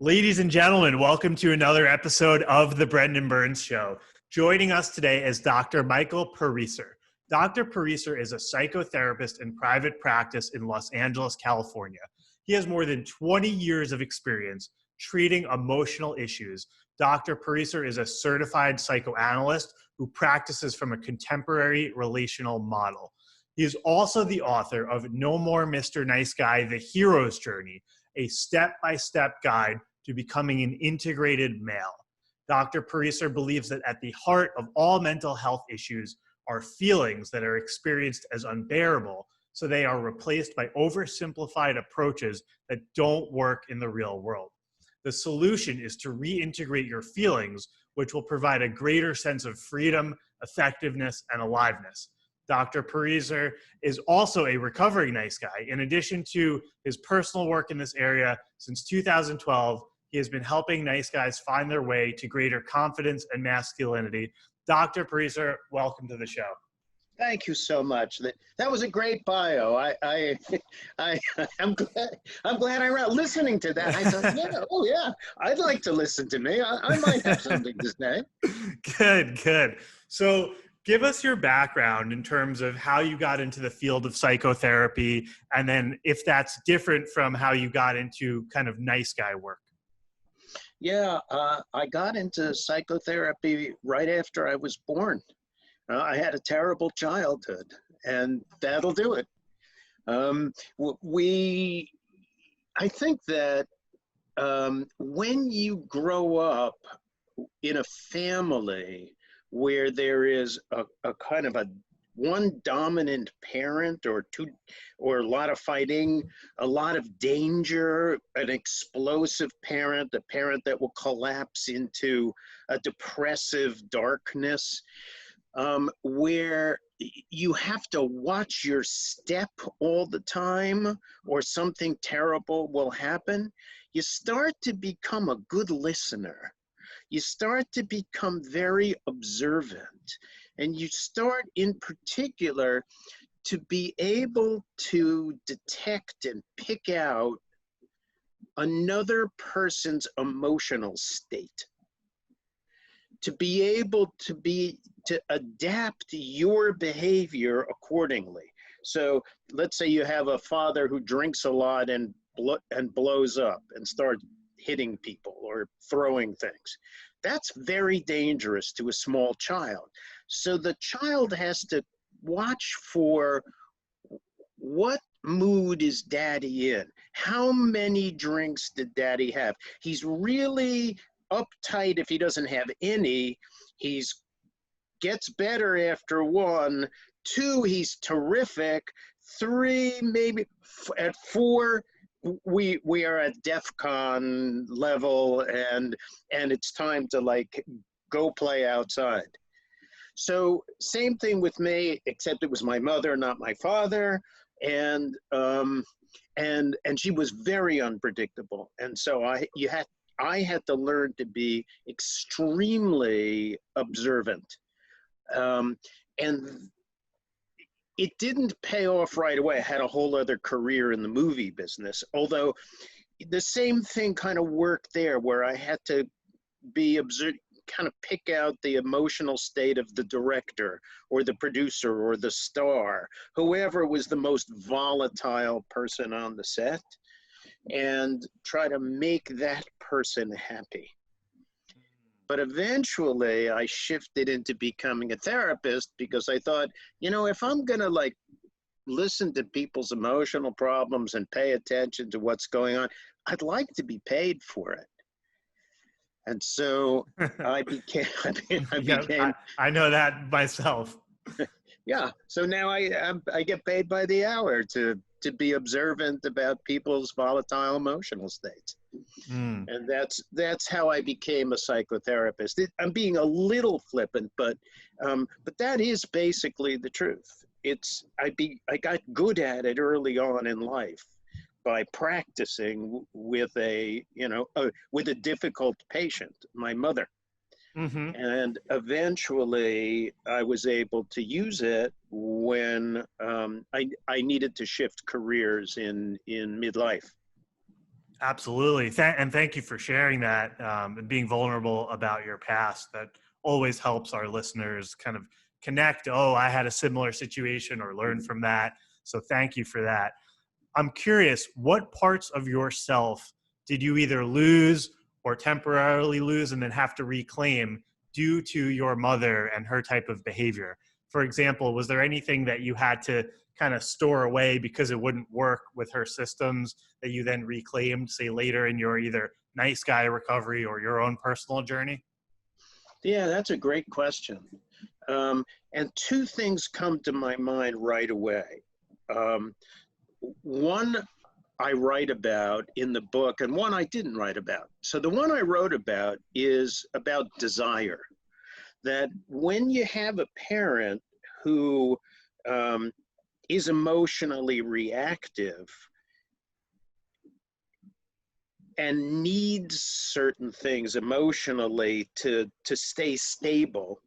Ladies and gentlemen, welcome to another episode of The Brendan Burns Show. Joining us today is Dr. Michael Pariser. Dr. Pariser is a psychotherapist in private practice in Los Angeles, California. He has more than 20 years of experience treating emotional issues. Dr. Pariser is a certified psychoanalyst who practices from a contemporary relational model. He is also the author of No More Mr. Nice Guy, The Hero's Journey, a step-by-step guide to becoming an integrated male. Dr. Pariser believes that at the heart of all mental health issues are feelings that are experienced as unbearable, so they are replaced by oversimplified approaches that don't work in the real world. The solution is to reintegrate your feelings, which will provide a greater sense of freedom, effectiveness, and aliveness. Dr. Pariser is also a recovering nice guy. In addition to his personal work in this area, since 2012, he has been helping nice guys find their way to greater confidence and masculinity. Dr. Pariser, welcome to the show. Thank you so much. That was a great bio. I'm glad I read. Listening to that, I thought, yeah, I'd like to listen to me. I might have something to say. Good. So give us your background in terms of how you got into the field of psychotherapy, and then if that's different from how you got into kind of nice guy work. Yeah, I got into psychotherapy right after I was born. I had a terrible childhood, and that'll do it. I think that when you grow up in a family where there is a kind of one dominant parent or two, or a lot of fighting, a lot of danger, an explosive parent, a parent that will collapse into a depressive darkness, where you have to watch your step all the time or something terrible will happen, you start to become a good listener. You start to become very observant, and you start in particular to be able to detect and pick out another person's emotional state, to be able to adapt your behavior accordingly. So let's say you have a father who drinks a lot and blows up and starts hitting people or throwing things. That's very dangerous to a small child. So the child has to watch for what mood is daddy in? How many drinks did daddy have? He's really uptight if he doesn't have any. He's gets better after 1. 2, he's terrific. 3, maybe at 4, we are at DEFCON level, and it's time to like go play outside. So same thing with me, except it was my mother, not my father, and she was very unpredictable, and so I had to learn to be extremely observant, and it didn't pay off right away. I had a whole other career in the movie business, although the same thing kind of worked there, where I had to be observant, kind of pick out the emotional state of the director or the producer or the star, whoever was the most volatile person on the set, and try to make that person happy. But eventually I shifted into becoming a therapist because I thought, if I'm going to like listen to people's emotional problems and pay attention to what's going on, I'd like to be paid for it. And so I became, I know that myself. Yeah. So now I get paid by the hour to be observant about people's volatile emotional states. And that's how I became a psychotherapist. I'm being a little flippant, but that is basically the truth. I got good at it early on in life by practicing with a difficult patient, my mother. And eventually I was able to use it when I needed to shift careers in midlife. Absolutely. And thank you for sharing that and being vulnerable about your past. That always helps our listeners kind of connect. Oh, I had a similar situation or learn from that. So thank you for that. I'm curious, what parts of yourself did you either lose or temporarily lose and then have to reclaim due to your mother and her type of behavior? For example, was there anything that you had to kind of store away because it wouldn't work with her systems that you then reclaimed, say, later in your either nice guy recovery or your own personal journey? Yeah, that's a great question. And two things come to my mind right away. Um, One I write about in the book, and one I didn't write about. So the one I wrote about is about desire. That when you have a parent who um, is emotionally reactive and needs certain things emotionally to stay stable,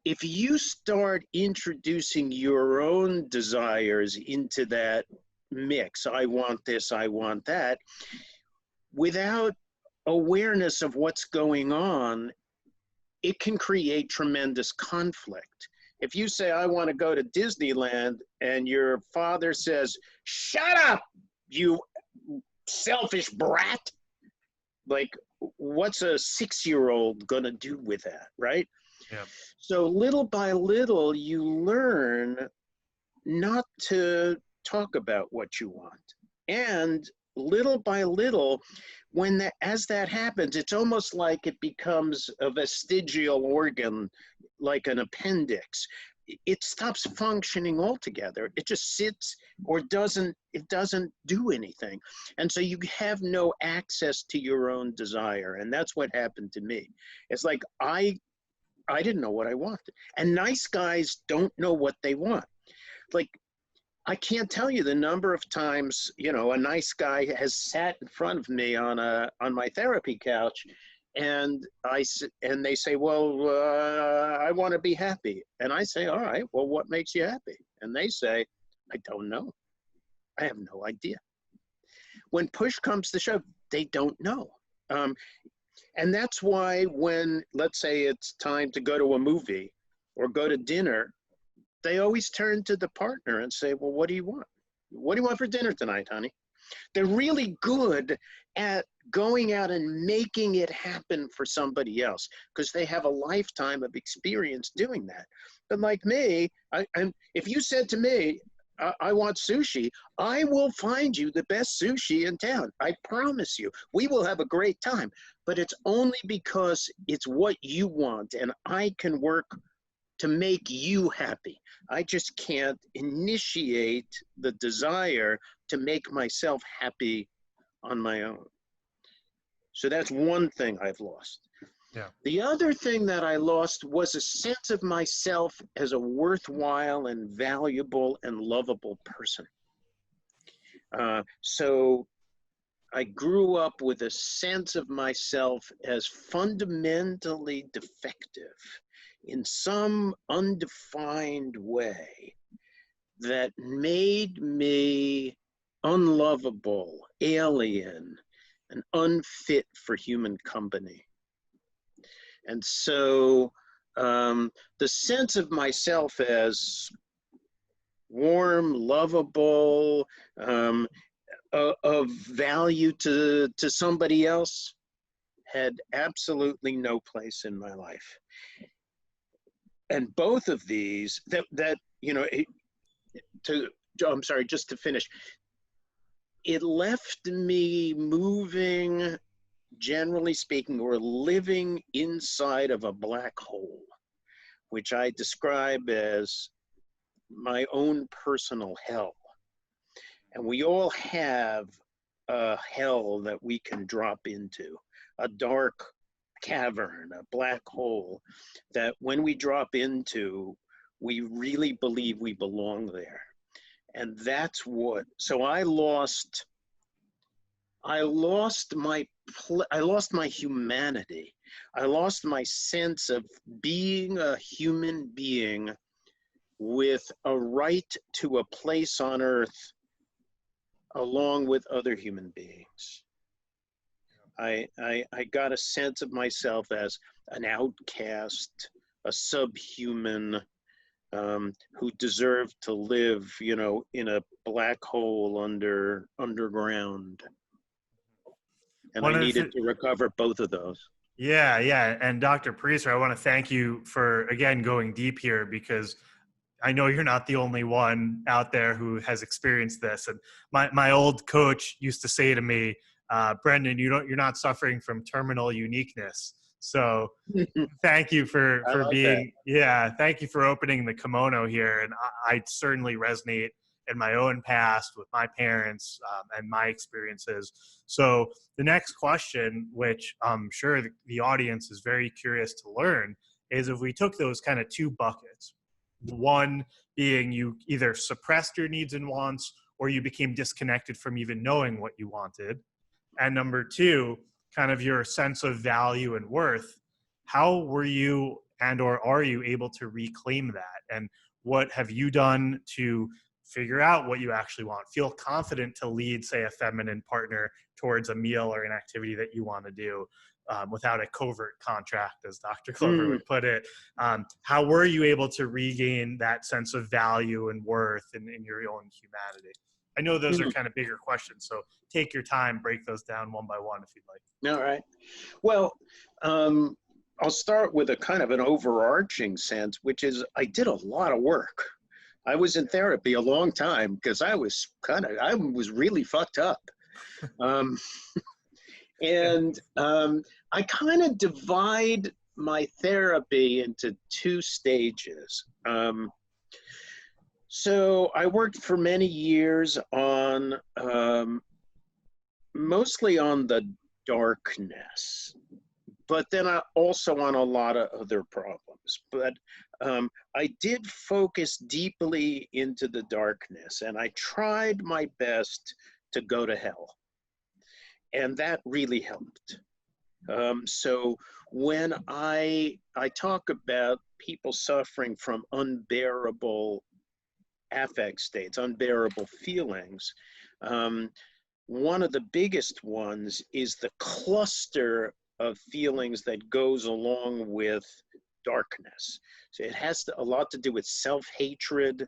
if you start introducing your own desires into that mix, I want this, I want that, without awareness of what's going on, it can create tremendous conflict. If you say, I want to go to Disneyland, and your father says, shut up, you selfish brat, like, what's a 6-year-old going to do with that, right? Yeah. So little by little, you learn not to talk about what you want. And little by little, as that happens, it's almost like it becomes a vestigial organ, like an appendix. It stops functioning altogether. It just sits or it doesn't do anything. And so you have no access to your own desire. And that's what happened to me. It's like I didn't know what I wanted. And nice guys don't know what they want. Like, I can't tell you the number of times, a nice guy has sat in front of me on my therapy couch, and they say, well, I want to be happy. And I say, all right, well, what makes you happy? And they say, I don't know. I have no idea. When push comes to shove, they don't know. And that's why when, let's say it's time to go to a movie or go to dinner, they always turn to the partner and say, well, what do you want? What do you want for dinner tonight, honey? They're really good at going out and making it happen for somebody else because they have a lifetime of experience doing that. But like me, if you said to me, I want sushi, I will find you the best sushi in town. I promise you, we will have a great time. But it's only because it's what you want, and I can work to make you happy. I just can't initiate the desire to make myself happy on my own. So that's one thing I've lost. Yeah. The other thing that I lost was a sense of myself as a worthwhile and valuable and lovable person. So I grew up with a sense of myself as fundamentally defective in some undefined way that made me unlovable, alien, and unfit for human company. And so the sense of myself as warm, lovable, of value to somebody else had absolutely no place in my life. And both of these I'm sorry, just to finish, it left me moving, generally speaking, or living inside of a black hole, which I describe as my own personal hell. And we all have a hell that we can drop into, a dark cavern, a black hole that when we drop into, we really believe we belong there. And that's so I lost my humanity. I lost my sense of being a human being with a right to a place on earth along with other human beings. I got a sense of myself as an outcast, a subhuman, who deserved to live, in a black hole underground. And I One of needed the, to recover both of those. yeah. And Dr. Pariser, I want to thank you for, again, going deep here, because I know you're not the only one out there who has experienced this. And my old coach used to say to me, Brendan, you're not suffering from terminal uniqueness. So thank you for I like that. being, thank you for opening the kimono here. And I certainly resonate in my own past with my parents and my experiences. So the next question, which I'm sure the audience is very curious to learn, is if we took those kind of two buckets, one being you either suppressed your needs and wants or you became disconnected from even knowing what you wanted, and number two, kind of your sense of value and worth, how were you and or are you able to reclaim that? And what have you done to figure out what you actually want? Feel confident to lead, say, a feminine partner towards a meal or an activity that you want to do without a covert contract, as Dr. Clover would put it. How were you able to regain that sense of value and worth in your own humanity? I know those are kind of bigger questions, so take your time, break those down one by one if you'd like. All right. Well, I'll start with a kind of an overarching sense, which is I did a lot of work. I was in therapy a long time because I was really fucked up. And I kind of divide my therapy into two stages. So I worked for many years on mostly on the darkness, but then also on a lot of other problems. But I did focus deeply into the darkness, and I tried my best to go to hell. And that really helped. So when I talk about people suffering from unbearable affect states, unbearable feelings, one of the biggest ones is the cluster of feelings that goes along with darkness. So it has a lot to do with self-hatred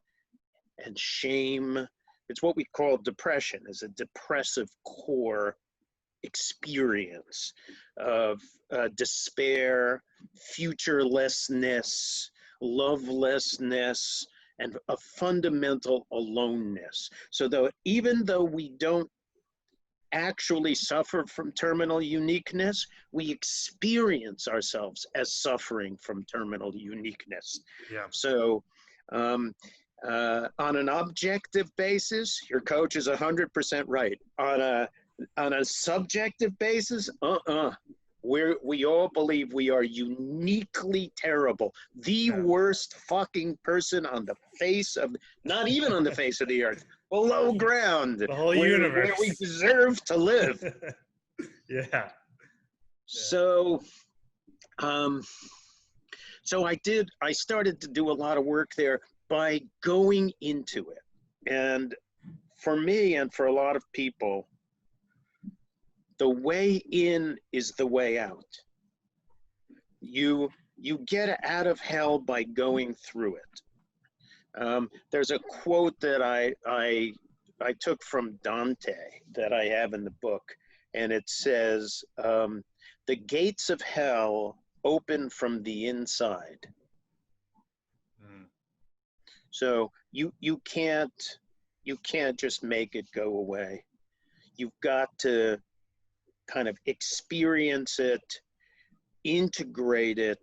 and shame. It's what we call depression, is a depressive core experience of despair, futurelessness, lovelessness, and a fundamental aloneness. So even though we don't actually suffer from terminal uniqueness, we experience ourselves as suffering from terminal uniqueness. Yeah. So on an objective basis, your coach is 100% right. On a subjective basis, we all believe we are uniquely terrible. The worst fucking person on the face of, not even on the face of the earth, below ground, the whole universe, where we deserve to live. Yeah. So, so I started to do a lot of work there by going into it. And for me and for a lot of people, the way in is the way out. You get out of hell by going through it. There's a quote that I took from Dante that I have in the book, and it says, "The gates of hell open from the inside." So you can't just make it go away. You've got to kind of experience it, integrate it,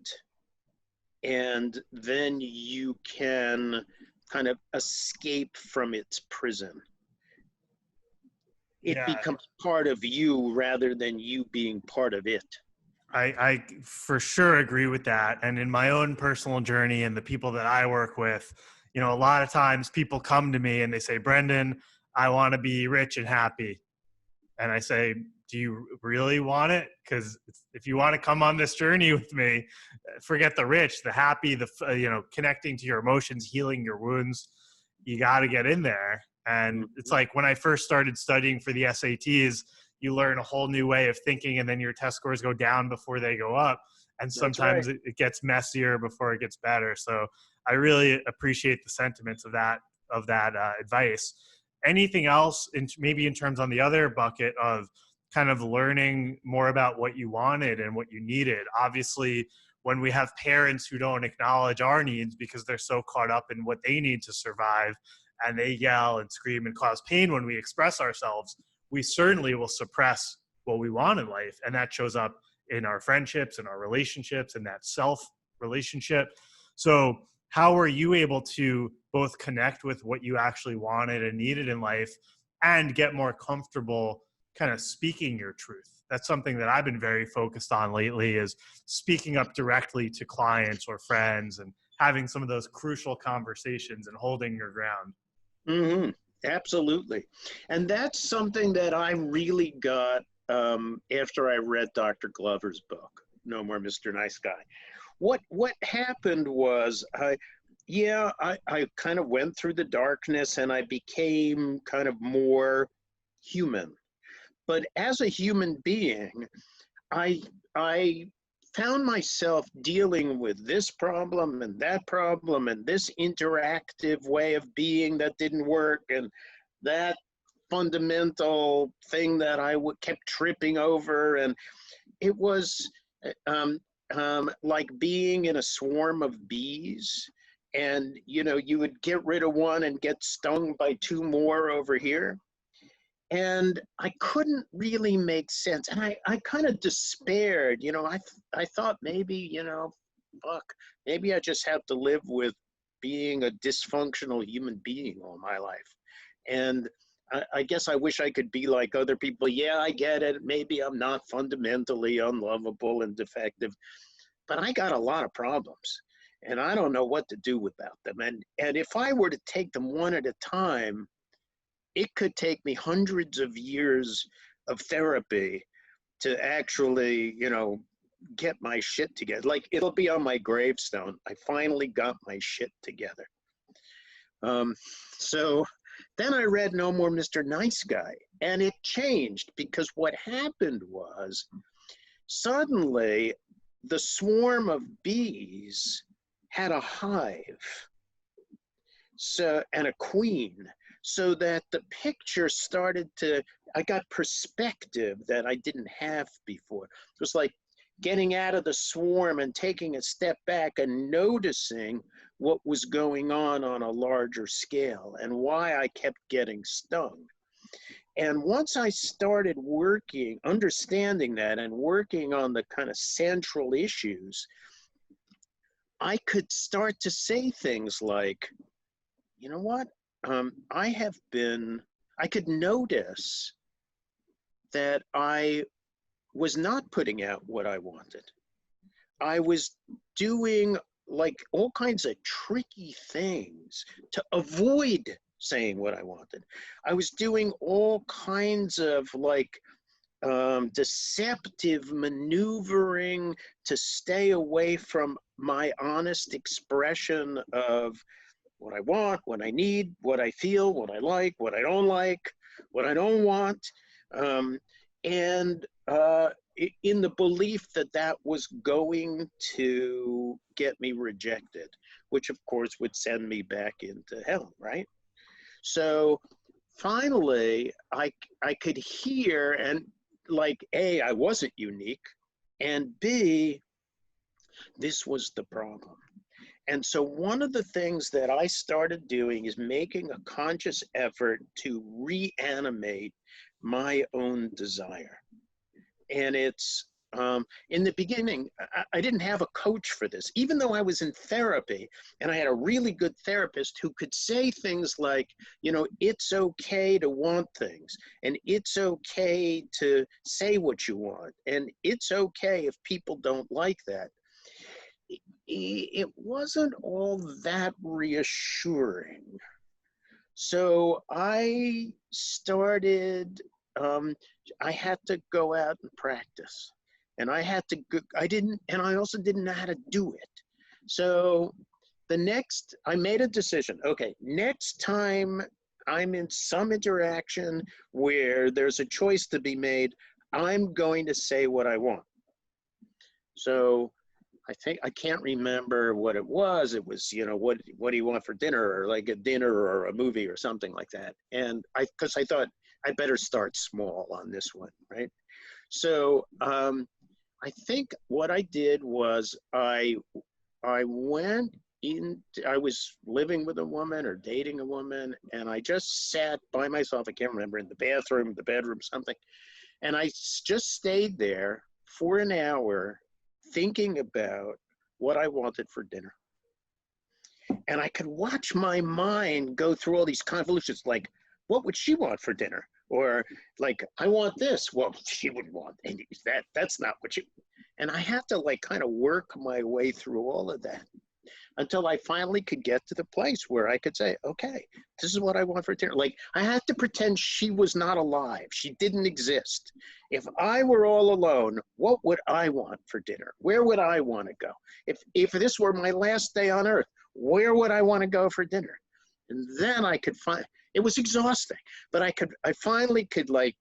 and then you can kind of escape from its prison. It becomes part of you rather than you being part of it. I for sure agree with that. And in my own personal journey and the people that I work with, a lot of times people come to me and they say, Brendan, I want to be rich and happy. And I say, do you really want it? Because if you want to come on this journey with me, forget the rich, the happy, connecting to your emotions, healing your wounds. You got to get in there. And it's like when I first started studying for the SATs, you learn a whole new way of thinking, and then your test scores go down before they go up. And That's right. sometimes it gets messier before it gets better. So I really appreciate the sentiments of that advice. Anything else, maybe in terms on the other bucket of kind of learning more about what you wanted and what you needed? Obviously, when we have parents who don't acknowledge our needs because they're so caught up in what they need to survive, and they yell and scream and cause pain when we express ourselves, we certainly will suppress what we want in life. And that shows up in our friendships and our relationships and that self relationship. So how were you able to both connect with what you actually wanted and needed in life and get more comfortable kind of speaking your truth? That's something that I've been very focused on lately, is speaking up directly to clients or friends and having some of those crucial conversations and holding your ground. Mm-hmm. Absolutely. And that's something that I really got after I read Dr. Glover's book, No More Mr. Nice Guy. What happened was, I kind of went through the darkness and I became kind of more human. But as a human being, I found myself dealing with this problem and this interactive way of being that didn't work, and that fundamental thing that I kept tripping over. And it was like being in a swarm of bees, and you would get rid of one and get stung by two more over here. And I couldn't really make sense. And I kind of despaired, I thought maybe, maybe I just have to live with being a dysfunctional human being all my life. And I guess I wish I could be like other people. Yeah, I get it. Maybe I'm not fundamentally unlovable and defective, but I got a lot of problems and I don't know what to do about them. And if I were to take them one at a time, it could take me hundreds of years of therapy to actually, get my shit together. Like, it'll be on my gravestone. I finally got my shit together. So then I read No More Mr. Nice Guy, and it changed, because what happened was suddenly the swarm of bees had a hive, and a queen. So that the picture started to, I got perspective that I didn't have before. It was like getting out of the swarm and taking a step back and noticing what was going on a larger scale and why I kept getting stung. And once I started understanding that and working on the kind of central issues, I could start to say things like, you know what? I could notice that I was not putting out what I wanted. I was doing like all kinds of tricky things to avoid saying what I wanted. I was doing all kinds of like deceptive maneuvering to stay away from my honest expression of what I want, what I need, what I feel, what I like, what I don't like, what I don't want. And in the belief that that was going to get me rejected, which of course would send me back into hell, right? So finally, I could hear, and like, A, I wasn't unique, and B, this was the problem. And so one of the things that I started doing is making a conscious effort to reanimate my own desire. And it's, in the beginning, I didn't have a coach for this, even though I was in therapy and I had a really good therapist who could say things like, it's okay to want things, and it's okay to say what you want, and it's okay if people don't like that. It wasn't all that reassuring. So I started, I had to go out and practice. And I had to, and I also didn't know how to do it. So I made a decision. Okay, next time I'm in some interaction where there's a choice to be made, I'm going to say what I want. So I think, I can't remember what it was. It was, what do you want for dinner, or like a dinner or a movie or something like that. And because I thought I better start small on this one, right? So I think what I did was I went in, I was living with a woman or dating a woman, and I just sat by myself, I can't remember, in the bathroom, the bedroom, something. And I just stayed there for an hour thinking about what I wanted for dinner. And I could watch my mind go through all these convolutions, like, what would she want for dinner? Or like, I want this. Well, she wouldn't want any that. That's not what she. And I had to like kind of work my way through all of that until I finally could get to the place where I could say, okay, this is what I want for dinner. Like, I had to pretend she was not alive. She didn't exist. If I were all alone, what would I want for dinner? Where would I want to go? If this were my last day on earth, where would I want to go for dinner? And then I could find, it was exhausting, but I finally could like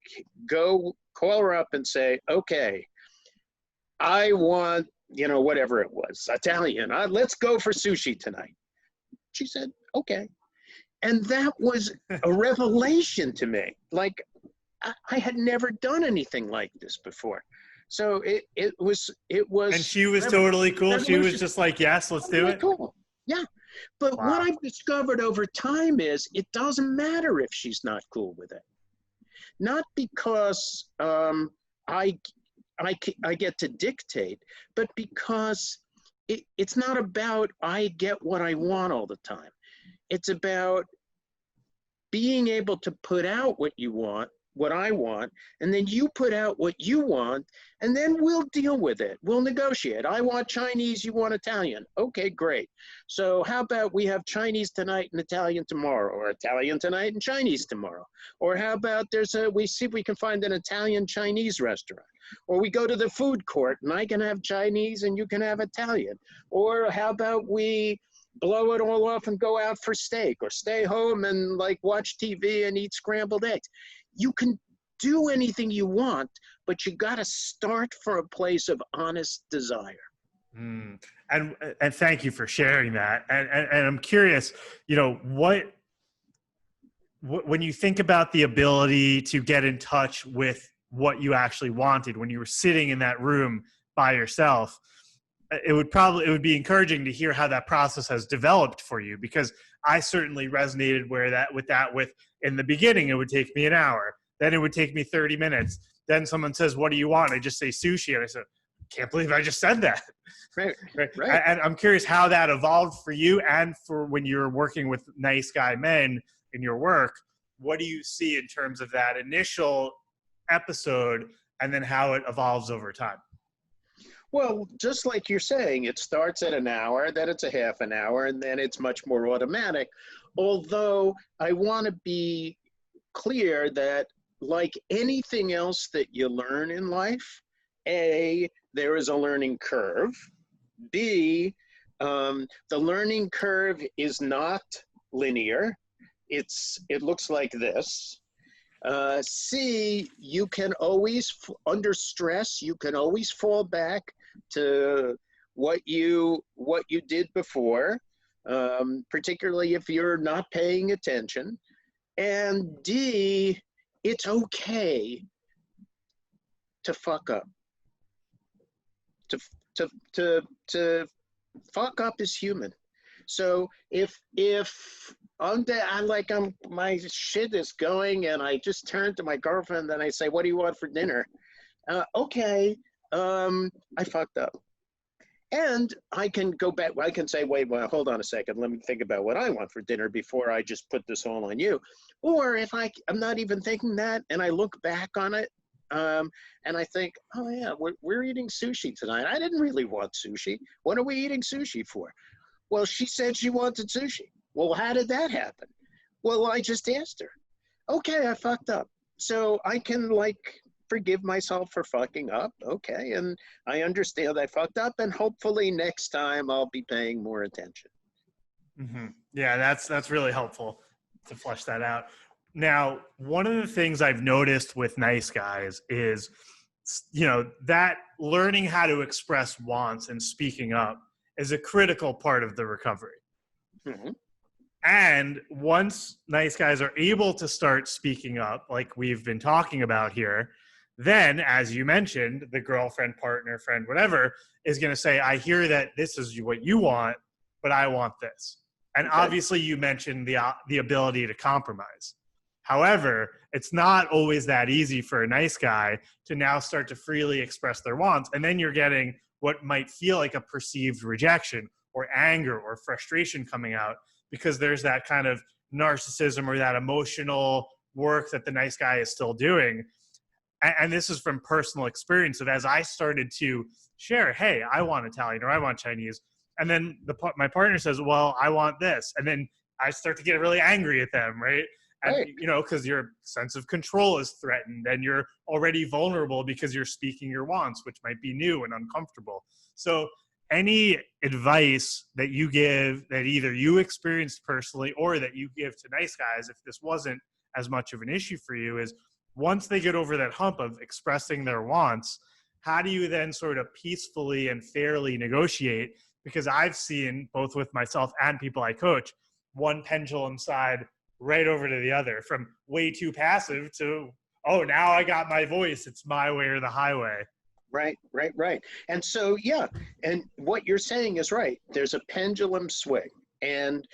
go call her up and say, okay, I want, whatever it was, Italian. Let's go for sushi tonight. She said, okay. And that was a revelation to me. Like, I had never done anything like this before. So it was. And she was totally cool. She was just like, yes, let's do it. Cool. Yeah. But Wow. what I've discovered over time is it doesn't matter if she's not cool with it. Not because I get to dictate, but because it's not about I get what I want all the time. It's about being able to put out what you want, what I want, and then you put out what you want, and then we'll deal with it. We'll negotiate. I want Chinese, you want Italian. Okay, great. So how about we have Chinese tonight and Italian tomorrow, or Italian tonight and Chinese tomorrow? Or how about we see if we can find an Italian-Chinese restaurant? Or we go to the food court and I can have Chinese and you can have Italian. Or how about we blow it all off and go out for steak, or stay home and like watch TV and eat scrambled eggs. You can do anything you want, but you got to start from a place of honest desire. And thank you for sharing that. And I'm curious, when you think about the ability to get in touch with what you actually wanted when you were sitting in that room by yourself, it would be encouraging to hear how that process has developed for you, because I certainly resonated with in the beginning, it would take me an hour. Then it would take me 30 minutes. Then someone says, what do you want? I just say sushi. And I said, can't believe I just said that. Right. And I'm curious how that evolved for you, and for when you're working with nice guy men in your work. What do you see in terms of that initial episode and then how it evolves over time? Well, just like you're saying, it starts at an hour, then it's a half an hour, and then it's much more automatic. Although I want to be clear that, like anything else that you learn in life, A, there is a learning curve. B, the learning curve is not linear. It looks like this. C, you can always, under stress, you can always fall back to what you did before, particularly if you're not paying attention. And D, it's okay to fuck up. To fuck up is human. So if my shit is going and I just turn to my girlfriend and I say, what do you want for dinner? Okay, I fucked up. And I can go back, I can say, wait, well, hold on a second, let me think about what I want for dinner before I just put this all on you. Or if I'm not even thinking that and I look back on it, and I think, oh yeah, we're eating sushi tonight. I didn't really want sushi. What are we eating sushi for? Well, she said she wanted sushi. Well, how did that happen? Well, I just asked her. Okay, I fucked up. So I can forgive myself for fucking up. Okay, and I understand I fucked up, and hopefully next time I'll be paying more attention. Mm-hmm. Yeah, that's really helpful. to flesh that out. Now, one of the things I've noticed with nice guys is, that learning how to express wants and speaking up is a critical part of the recovery. Mm-hmm. And once nice guys are able to start speaking up, like we've been talking about here, then, as you mentioned, the girlfriend, partner, friend, whatever, is going to say, I hear that this is what you want, but I want this. And Okay. obviously you mentioned the ability to compromise. However, it's not always that easy for a nice guy to now start to freely express their wants. And then you're getting what might feel like a perceived rejection or anger or frustration coming out, because there's that kind of narcissism or that emotional work that the nice guy is still doing. And this is from personal experience of, as I started to share, hey, I want Italian or I want Chinese. And then my partner says, well, I want this. And then I start to get really angry at them, right? And, Right. because your sense of control is threatened and you're already vulnerable because you're speaking your wants, which might be new and uncomfortable. So any advice that you give that either you experienced personally or that you give to nice guys, if this wasn't as much of an issue for you, is once they get over that hump of expressing their wants, how do you then sort of peacefully and fairly negotiate? Because I've seen, both with myself and people I coach, one pendulum side right over to the other, from way too passive to, oh, now I got my voice. It's my way or the highway. Right. And so, yeah, and what you're saying is right. There's a pendulum swing, and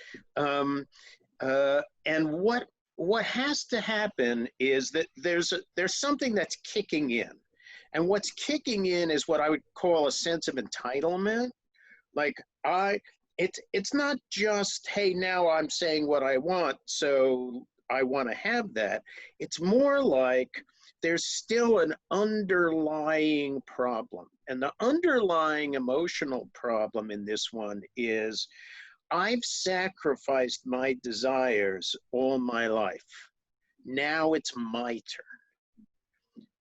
what has to happen is that there's something that's kicking in, and what's kicking in is what I would call a sense of entitlement. Like it's not just, hey, now I'm saying what I want, so I want to have that. It's more like there's still an underlying problem. And the underlying emotional problem in this one is, I've sacrificed my desires all my life. Now it's my turn.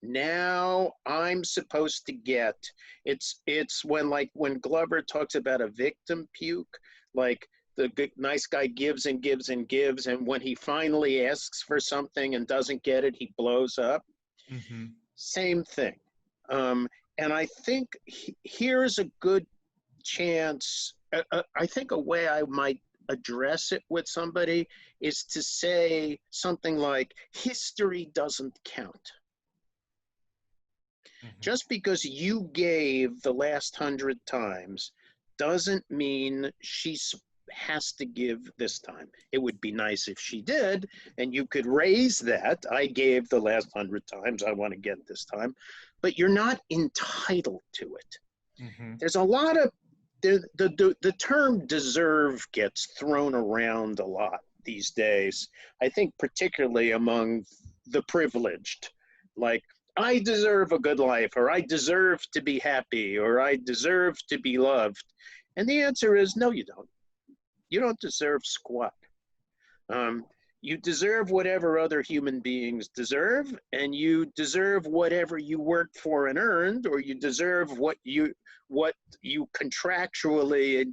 Now I'm supposed to get, it's when Glover talks about a victim puke, like the nice guy gives and gives and gives, and when he finally asks for something and doesn't get it, he blows up. Mm-hmm. Same thing. And I think here's a good chance. I think a way I might address it with somebody is to say something like, history doesn't count. Mm-hmm. Just because you gave the last 100 times doesn't mean she has to give this time. It would be nice if she did, and you could raise that. I gave the last 100 times, I want to get this time. But you're not entitled to it. Mm-hmm. There's a lot of, the term deserve gets thrown around a lot these days. I think particularly among the privileged, like, I deserve a good life, or I deserve to be happy, or I deserve to be loved. And the answer is, no, you don't. You don't deserve squat. You deserve whatever other human beings deserve, and you deserve whatever you worked for and earned, or you deserve what you contractually,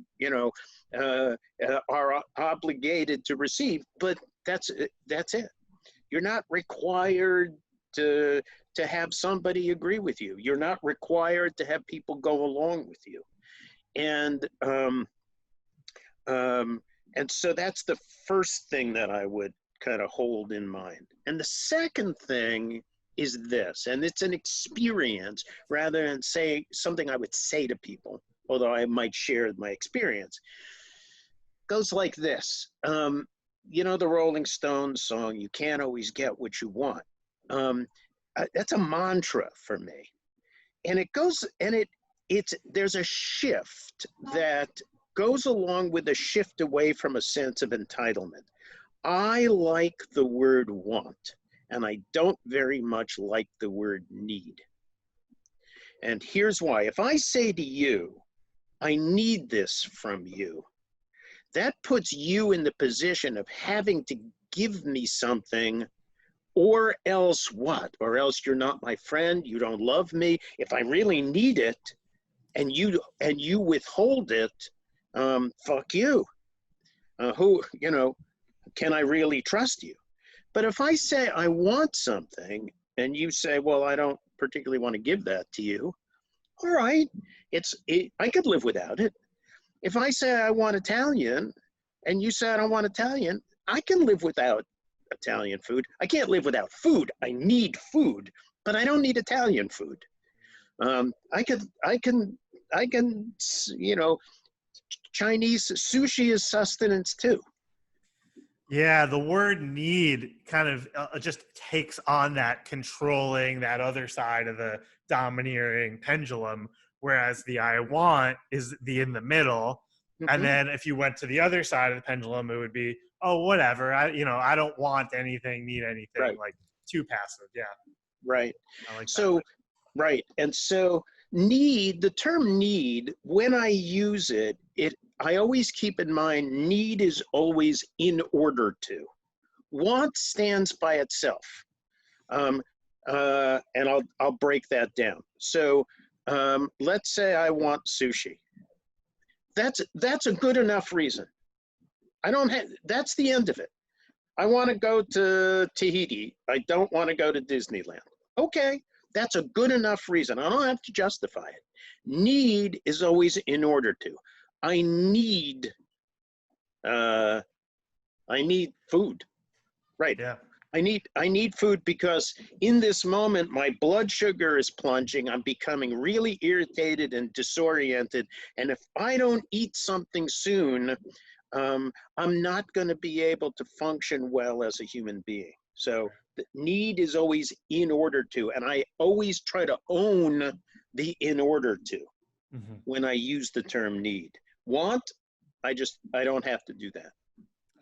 are obligated to receive. But that's it. You're not required to have somebody agree with you. You're not required to have people go along with you. And so that's the first thing that I would kind of hold in mind. And the second thing is this, and it's an experience rather than say something I would say to people, although I might share my experience. It goes like this. The Rolling Stones song, "You Can't Always Get What You Want." That's a mantra for me. And it goes, and there's a shift that goes along with a shift away from a sense of entitlement. I like the word want, and I don't very much like the word need. And here's why. If I say to you, I need this from you, that puts you in the position of having to give me something, or else what? Or else you're not my friend, you don't love me. If I really need it and you withhold it, fuck you. can I really trust you? But if I say I want something and you say, well, I don't particularly want to give that to you, all right, I could live without it. If I say I want Italian and you say I don't want Italian, I can live without Italian food. I can't live without food. I need food, but I don't need Italian food. I can, you know, Chinese sushi is sustenance too. Yeah, the word need kind of just takes on that controlling that other side of the domineering pendulum, whereas the I want is the in the middle. And then if you went to the other side of the pendulum, it would be, oh, whatever. I don't want anything, need anything, Right. like too passive. Yeah. Right. I like So, that. right. And so the term need, when I use it, I always keep in mind need is always in order to. Want stands by itself. And I'll break that down. So let's say I want sushi. That's a good enough reason. That's the end of it. I want to go to Tahiti. I don't want to go to Disneyland. Okay, that's a good enough reason. I don't have to justify it. Need is always in order to. I need food. Right. Yeah. I need food because in this moment my blood sugar is plunging. I'm becoming really irritated and disoriented. And if I don't eat something soon, I'm not going to be able to function well as a human being. So the need is always in order to, and I always try to own the in order to when I use the term need. Want, I don't have to do that.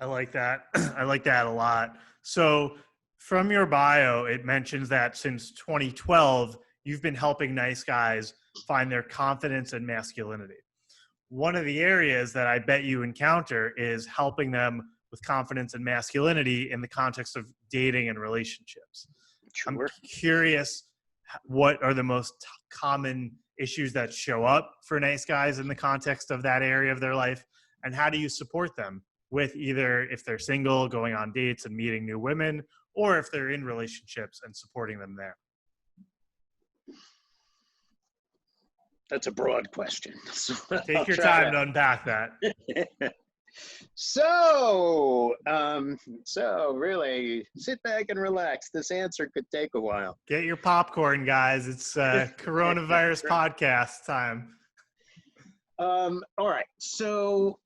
I like that. I like that a lot. So from your bio, it mentions that since 2012, you've been helping nice guys find their confidence and masculinity. One of the areas that I bet you encounter is helping them with confidence and masculinity in the context of dating and relationships. Sure. I'm curious, what are the most common issues that show up for nice guys in the context of that area of their life? And how do you support them with either, if they're single, going on dates and meeting new women, or if they're in relationships and supporting them there? That's a broad question. So Take your time to unpack that. So really sit back and relax. This answer could take a while. Get your popcorn, guys. It's coronavirus podcast time. All right. So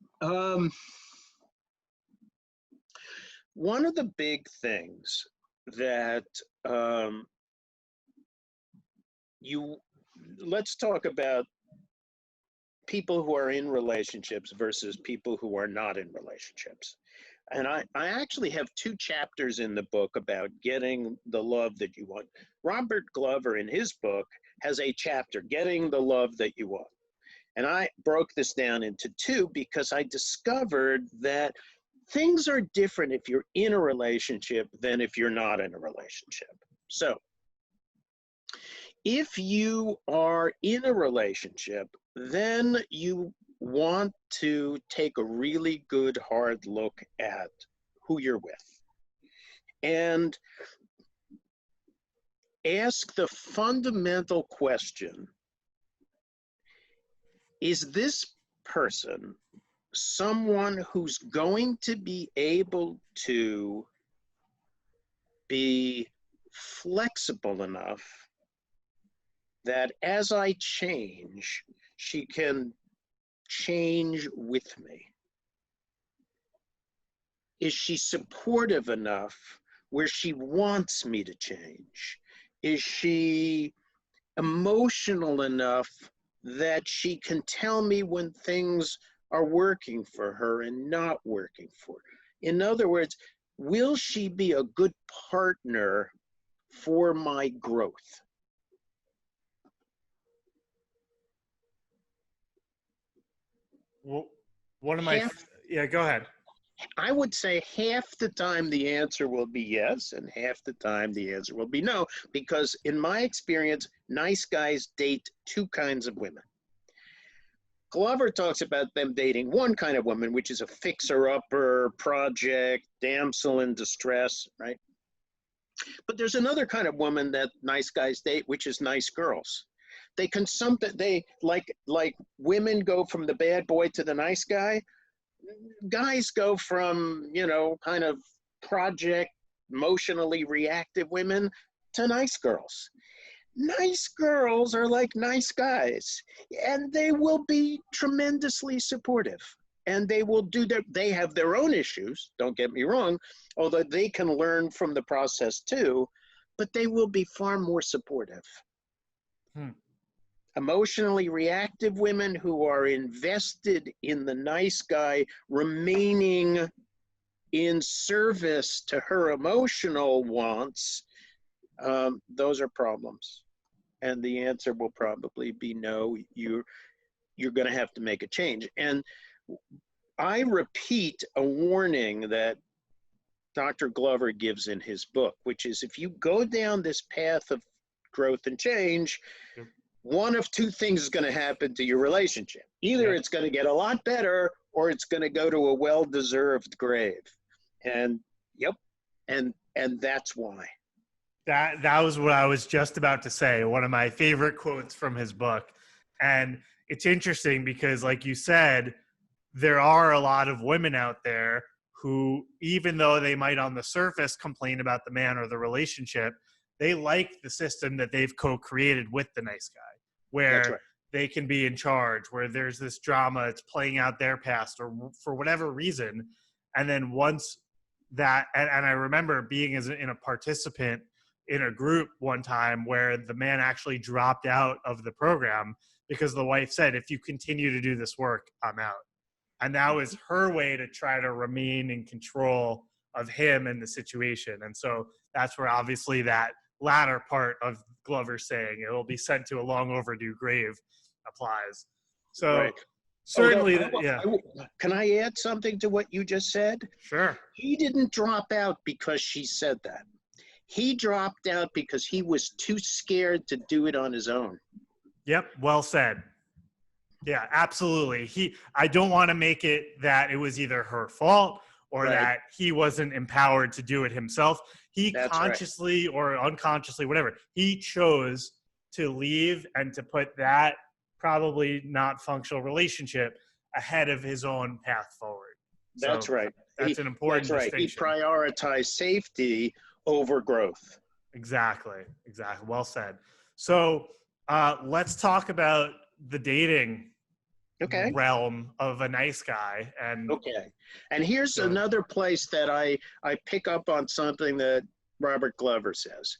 one of the big things that let's talk about people who are in relationships versus people who are not in relationships. And I actually have 2 chapters in the book about getting the love that you want. Robert Glover in his book has a chapter, Getting the Love That You Want. And I broke this down into 2 because I discovered that things are different if you're in a relationship than if you're not in a relationship. So if you are in a relationship, then you want to take a really good hard look at who you're with and ask the fundamental question: is this person someone who's going to be able to be flexible enough that as I change, she can change with me? Is she supportive enough where she wants me to change? Is she emotional enough that she can tell me when things are working for her and not working for her? In other words, will she be a good partner for my growth? Well, yeah, go ahead. I would say half the time the answer will be yes, and half the time the answer will be no, because in my experience, nice guys date 2 kinds of women. Glover talks about them dating one kind of woman, which is a fixer-upper, project, damsel in distress, right? But there's another kind of woman that nice guys date, which is nice girls. They like women go from the bad boy to the nice guy. Guys go from, kind of project, emotionally reactive women to nice girls. Nice girls are like nice guys, and they will be tremendously supportive, and they have their own issues, don't get me wrong, although they can learn from the process too, but they will be far more supportive. Emotionally reactive women who are invested in the nice guy remaining in service to her emotional wants, those are problems. And the answer will probably be no, you're going to have to make a change. And I repeat a warning that Dr. Glover gives in his book, which is if you go down this path of growth and change, one of two things is going to happen to your relationship. Either it's going to get a lot better, or it's going to go to a well-deserved grave. And that's why. That was what I was just about to say. One of my favorite quotes from his book. And it's interesting because, like you said, there are a lot of women out there who, even though they might on the surface complain about the man or the relationship, they like the system that they've co-created with the nice guy, where they can be in charge, where there's this drama, it's playing out their past or for whatever reason. And then once that, and I remember being in a participant in a group one time where the man actually dropped out of the program because the wife said, if you continue to do this work, I'm out. And that was her way to try to remain in control of him and the situation. And so that's where obviously that latter part of Glover saying it will be sent to a long overdue grave applies. So certainly, can I add something to what you just said? Sure. He didn't drop out because she said that. He dropped out because he was too scared to do it on his own. Yep, well said. Yeah, absolutely. I don't want to make it that it was either her fault or that he wasn't empowered to do it himself. He consciously or unconsciously, whatever, he chose to leave and to put that probably not functional relationship ahead of his own path forward. That's right. That's an important distinction. He prioritized safety over growth. Exactly. Well said. So let's talk about the dating realm of a nice guy. And here's another place that I pick up on something that Robert Glover says.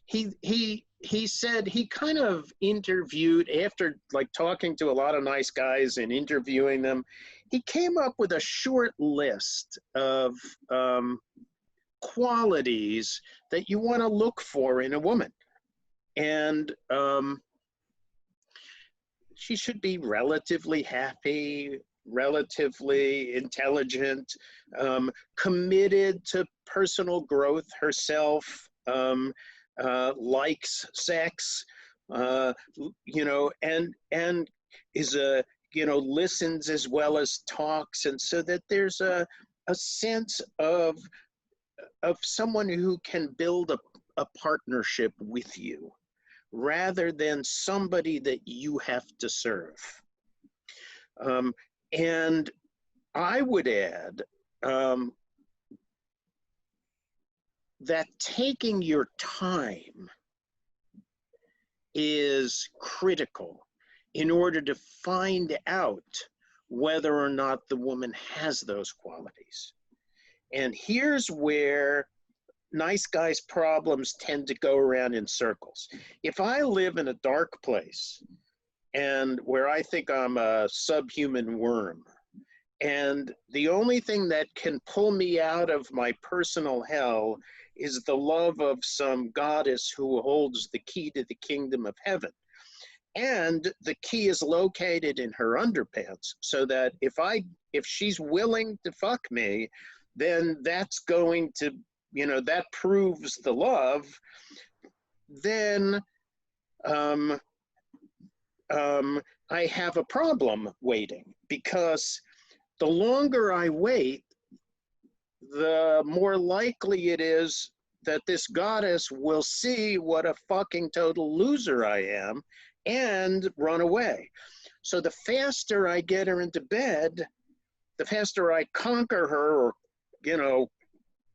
He said he kind of interviewed, after like talking to a lot of nice guys and interviewing them, he came up with a short list of qualities that you want to look for in a woman. And she should be relatively happy, relatively intelligent, committed to personal growth herself, likes sex, and is listens as well as talks, and so that there's a sense of someone who can build a partnership with you, rather than somebody that you have to serve. And I would add that taking your time is critical in order to find out whether or not the woman has those qualities. And here's where nice guys' problems tend to go around in circles. If I live in a dark place and where I think I'm a subhuman worm, and the only thing that can pull me out of my personal hell is the love of some goddess who holds the key to the kingdom of heaven, and the key is located in her underpants, so that if she's willing to fuck me, then that's going to, that proves the love, then I have a problem waiting, because the longer I wait, the more likely it is that this goddess will see what a fucking total loser I am and run away. So the faster I get her into bed, the faster I conquer her, or,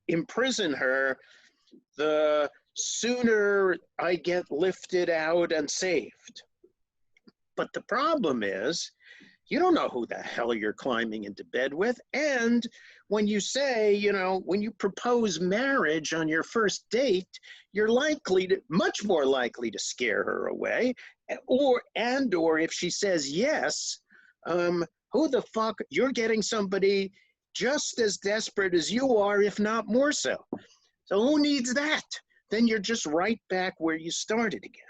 imprison her, the sooner I get lifted out and saved. But the problem is, you don't know who the hell you're climbing into bed with. And when you say, when you propose marriage on your first date, you're much more likely to scare her away. Or if she says yes, who the fuck, you're getting somebody just as desperate as you are, if not more so. So who needs that? Then you're just right back where you started again.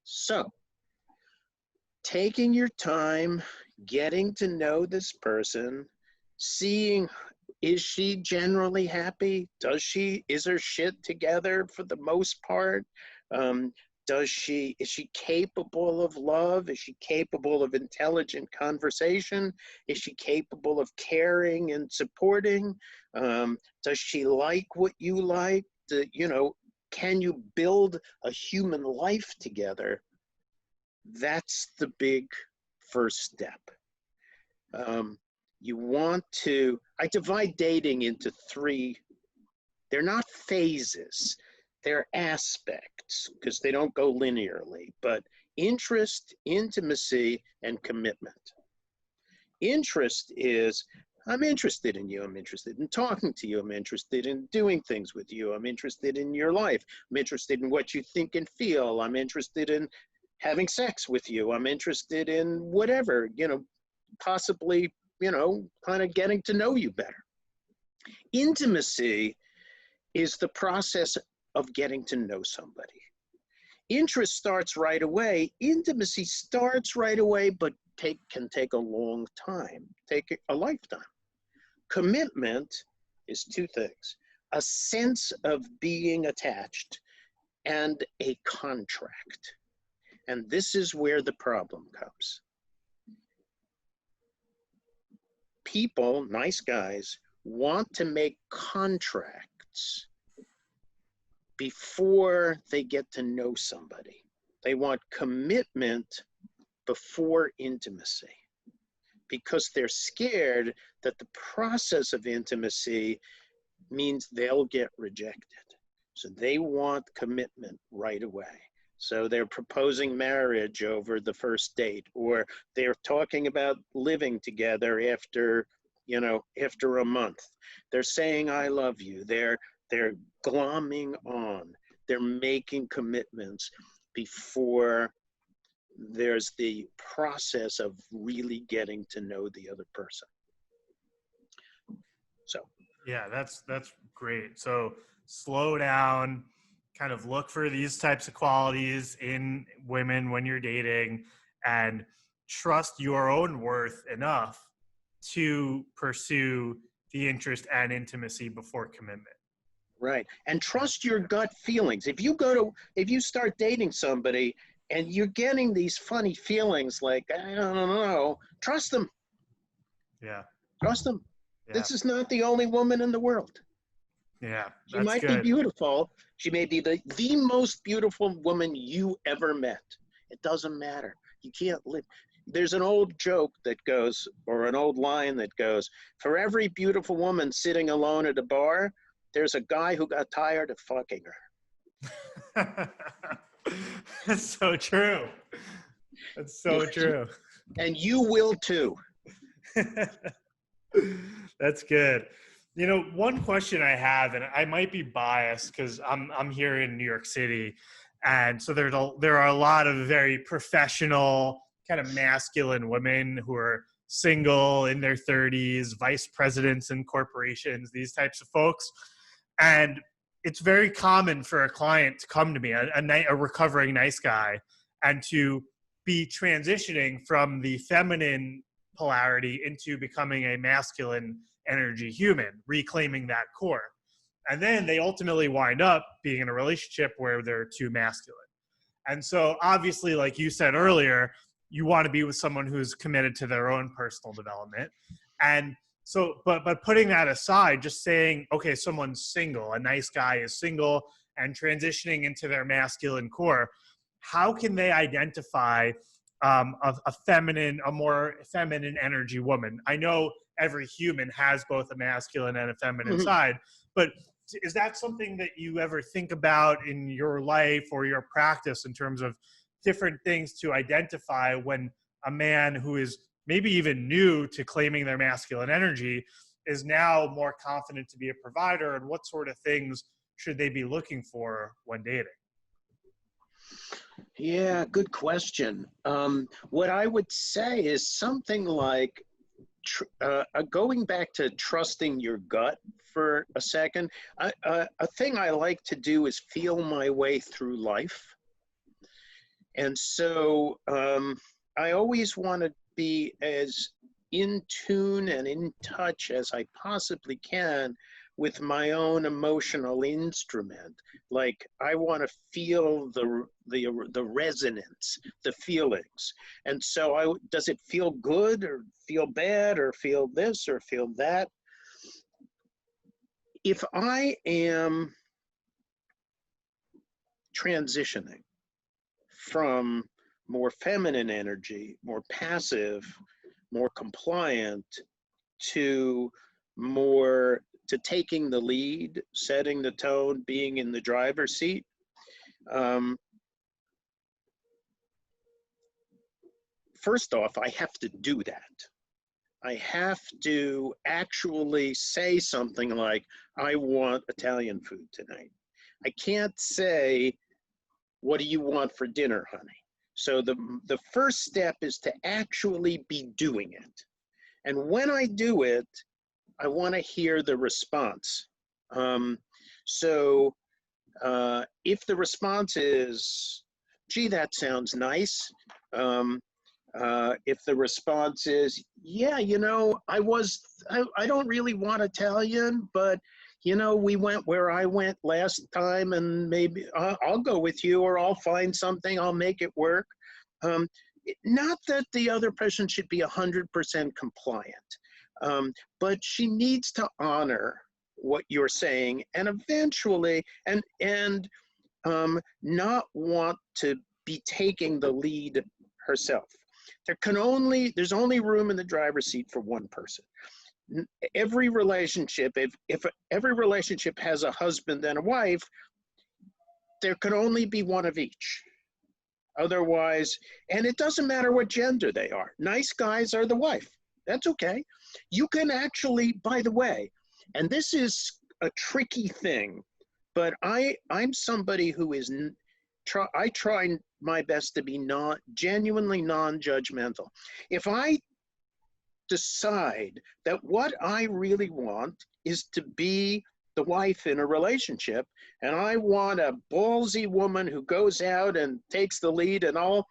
So, taking your time, getting to know this person, seeing, is she generally happy? Is her shit together for the most part? Is she capable of love? Is she capable of intelligent conversation? Is she capable of caring and supporting? Does she like what you like? Can you build a human life together? That's the big first step. I divide dating into three. They're not phases, they're aspects, because they don't go linearly, but interest, intimacy, and commitment. Interest is, I'm interested in you, I'm interested in talking to you, I'm interested in doing things with you, I'm interested in your life, I'm interested in what you think and feel, I'm interested in having sex with you, I'm interested in whatever, possibly, kind of getting to know you better. Intimacy is the process of getting to know somebody. Interest starts right away. Intimacy starts right away, but can take a long time, take a lifetime. Commitment is two things: a sense of being attached and a contract. And this is where the problem comes. People, nice guys, want to make contracts before they get to know somebody. They want commitment before intimacy, because they're scared that the process of intimacy means they'll get rejected. So they want commitment right away. So they're proposing marriage over the first date, or they're talking about living together after a month. They're saying, I love you. They're glomming on. They're making commitments before there's the process of really getting to know the other person. So. Yeah, that's great. So slow down, kind of look for these types of qualities in women when you're dating, and trust your own worth enough to pursue the interest and intimacy before commitment. Right. And trust your gut feelings. If you start dating somebody and you're getting these funny feelings like, I don't know, trust them. Yeah. Trust them. Yeah. This is not the only woman in the world. Yeah. She might be beautiful. She may be the most beautiful woman you ever met. It doesn't matter. You can't live. There's an old joke that goes, or an old line that goes, for every beautiful woman sitting alone at a bar, there's a guy who got tired of fucking her. That's so true. That's so true. And you will too. That's good. One question I have, and I might be biased because I'm here in New York City, and so there are a lot of very professional, kind of masculine women who are single, in their 30s, vice presidents in corporations, these types of folks. And it's very common for a client to come to me, a recovering nice guy, and to be transitioning from the feminine polarity into becoming a masculine energy human, reclaiming that core. And then they ultimately wind up being in a relationship where they're too masculine. And so obviously, like you said earlier, you want to be with someone who's committed to their own personal development. And so, but putting that aside, just saying, okay, someone's single, a nice guy is single and transitioning into their masculine core, how can they identify a more feminine energy woman? I know every human has both a masculine and a feminine Mhm. side, but is that something that you ever think about in your life or your practice in terms of different things to identify when a man who is maybe even new to claiming their masculine energy is now more confident to be a provider, and what sort of things should they be looking for when dating? Yeah, good question. What I would say is something like going back to trusting your gut for a second. A thing I like to do is feel my way through life. And so I always want to be as in tune and in touch as I possibly can with my own emotional instrument. Like I want to feel the resonance, the feelings. And so does it feel good or feel bad or feel this or feel that? If I am transitioning from more feminine energy, more passive, more compliant, to to taking the lead, setting the tone, being in the driver's seat. First off, I have to do that. I have to actually say something like, I want Italian food tonight. I can't say, what do you want for dinner, honey? So the first step is to actually be doing it. And when I do it, I want to hear the response. So if the response is, gee, that sounds nice. If the response is, yeah, I don't really want Italian, but we went where I went last time, and maybe I'll go with you, or I'll find something, I'll make it work. Not that the other person should be 100% compliant, but she needs to honor what you're saying, and eventually, and not want to be taking the lead herself. There's only room in the driver's seat for one person. Every relationship, if every relationship has a husband and a wife, there can only be one of each. Otherwise, and it doesn't matter what gender they are. Nice guys are the wife. That's okay. You can actually, by the way, and this is a tricky thing, but I'm somebody who is I try my best to be genuinely non-judgmental. If I decide that what I really want is to be the wife in a relationship, and I want a ballsy woman who goes out and takes the lead, and I'll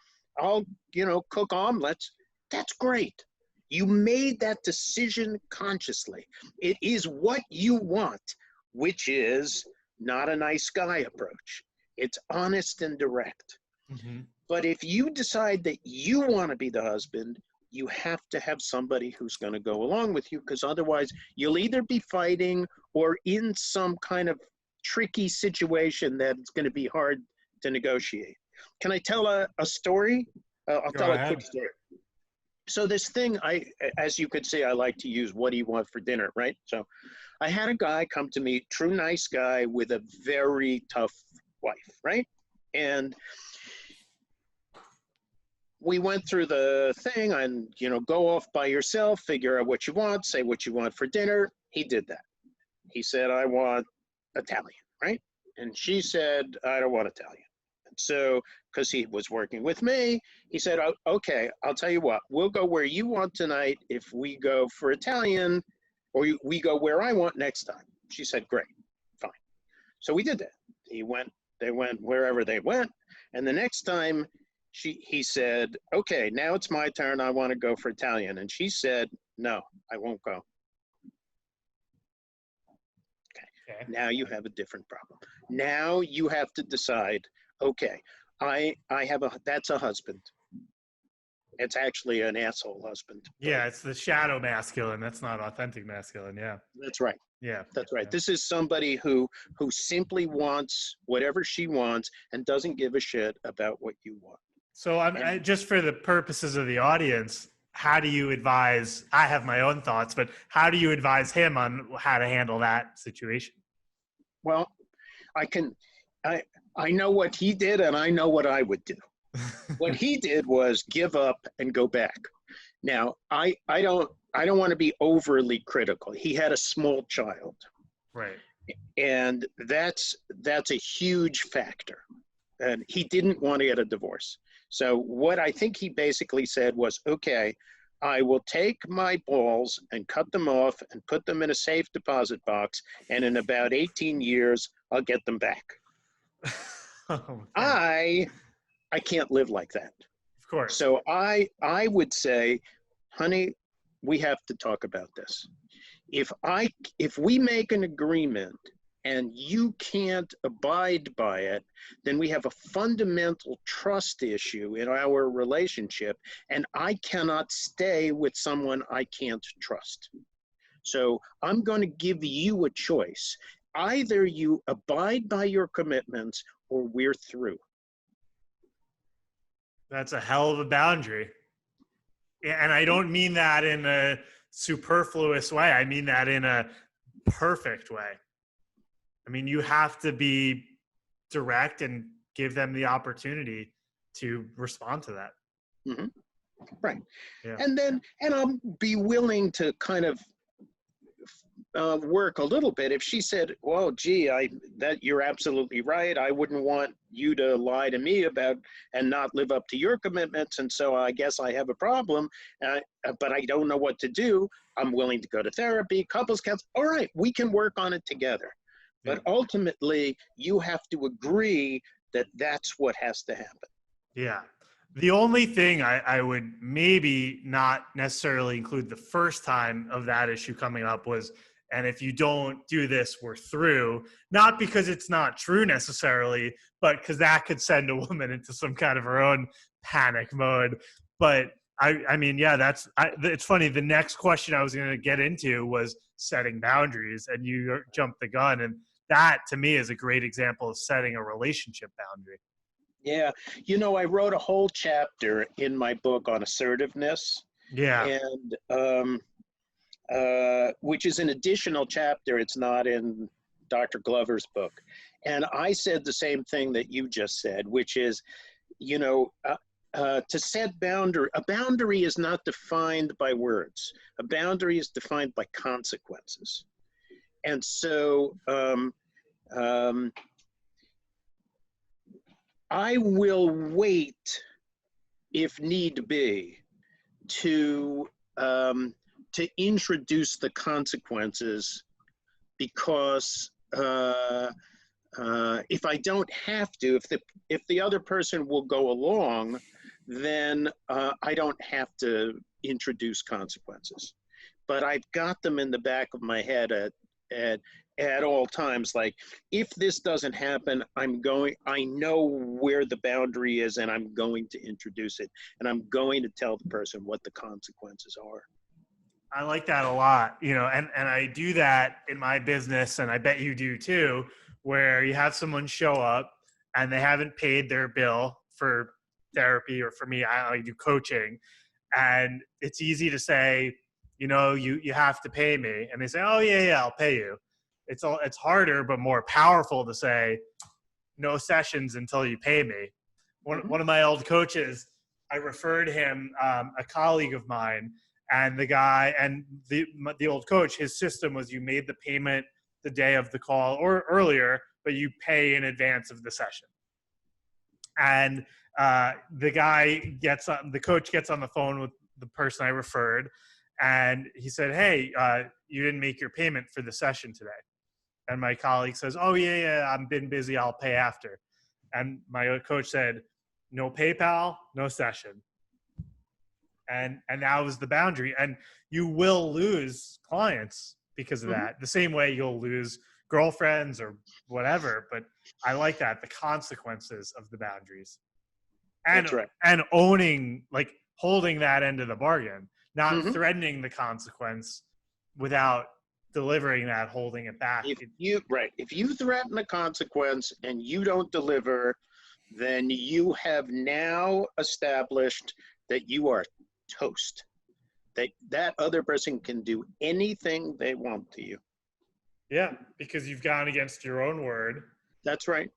cook omelets, that's great. You made that decision consciously. It is what you want, which is not a nice guy approach. It's honest and direct. Mm-hmm. But if you decide that you want to be the husband, you have to have somebody who's going to go along with you, because otherwise you'll either be fighting or in some kind of tricky situation that's going to be hard to negotiate. Can I tell a story? I'll Go tell a quick ahead. story. So this thing, as you could see, I like to use, what do you want for dinner, right? So I had a guy come to me, true nice guy with a very tough wife, right? And we went through the thing and, go off by yourself, figure out what you want, say what you want for dinner. He did that. He said, I want Italian, right? And she said, I don't want Italian. And so, because he was working with me, he said, oh, okay, I'll tell you what, we'll go where you want tonight if we go for Italian, or we go where I want next time. She said, great, fine. So we did that. They went wherever they went. And the next time he said, okay, now it's my turn. I want to go for Italian. And she said, no, I won't go. Okay. Now you have a different problem. Now you have to decide, okay, That's a husband. It's actually an asshole husband. Yeah, it's the shadow masculine. That's not authentic masculine. Yeah. That's right. Yeah. That's right. Yeah. This is somebody who simply wants whatever she wants and doesn't give a shit about what you want. So just for the purposes of the audience, how do you advise? I have my own thoughts, but how do you advise him on how to handle that situation? Well, I know what he did, and I know what I would do. What he did was give up and go back. Now, I don't want to be overly critical. He had a small child. Right. And that's a huge factor. And he didn't want to get a divorce. So what I think he basically said was, okay, I will take my balls and cut them off and put them in a safe deposit box, and in about 18 years, I'll get them back. Oh, I can't live like that. of course. So I would say, honey, we have to talk about this. If we make an agreement and you can't abide by it, then we have a fundamental trust issue in our relationship, and I cannot stay with someone I can't trust. So I'm going to give you a choice. Either you abide by your commitments or we're through. That's a hell of a boundary. And I don't mean that in a superfluous way. I mean that in a perfect way. I mean, you have to be direct and give them the opportunity to respond to that. Mm-hmm. Right. Yeah. And I'll be willing to kind of work a little bit. If she said, well, gee, that you're absolutely right. I wouldn't want you to lie to me about and not live up to your commitments. And so I guess I have a problem, but I don't know what to do. I'm willing to go to therapy, couples counseling. All right, we can work on it together. Yeah. But ultimately, you have to agree that that's what has to happen. Yeah. The only thing I would maybe not necessarily include the first time of that issue coming up was, and if you don't do this, we're through. Not because it's not true necessarily, but because that could send a woman into some kind of her own panic mode. But I mean, yeah, it's funny. The next question I was going to get into was setting boundaries, and you jumped the gun. And that to me is a great example of setting a relationship boundary. Yeah. I wrote a whole chapter in my book on assertiveness. Yeah. And which is an additional chapter. It's not in Dr. Glover's book. And I said the same thing that you just said, which is, to set a boundary is not defined by words. A boundary is defined by consequences. And so I will wait, if need be, to introduce the consequences, because if I don't have to, if the other person will go along, then I don't have to introduce consequences. But I've got them in the back of my head at all times. Like, if this doesn't happen, I know where the boundary is, and I'm going to introduce it, and I'm going to tell the person what the consequences are. I like that a lot, and I do that in my business, and I bet you do too, where you have someone show up and they haven't paid their bill for therapy, or for me, I do coaching, and it's easy to say, you have to pay me, and they say, oh yeah, I'll pay you. It's harder but more powerful to say no sessions until you pay me. One of my old coaches, I referred him a colleague of mine, and the guy and the old coach, his system was you made the payment the day of the call or earlier, but you pay in advance of the session. And the coach gets on the phone with the person I referred, and he said, hey, you didn't make your payment for the session today. And my colleague says, oh yeah, I've been busy, I'll pay after. And my coach said, no PayPal, no session. And that was the boundary. And you will lose clients because of that. The same way you'll lose girlfriends or whatever. But I like that, the consequences of the boundaries. and That's right. and owning, like holding that end of the bargain, not Hmm. threatening the consequence without delivering that, holding it back. If you threaten a consequence and you don't deliver, then you have now established that you are toast. That other person can do anything they want to you. Yeah, because you've gone against your own word. That's right.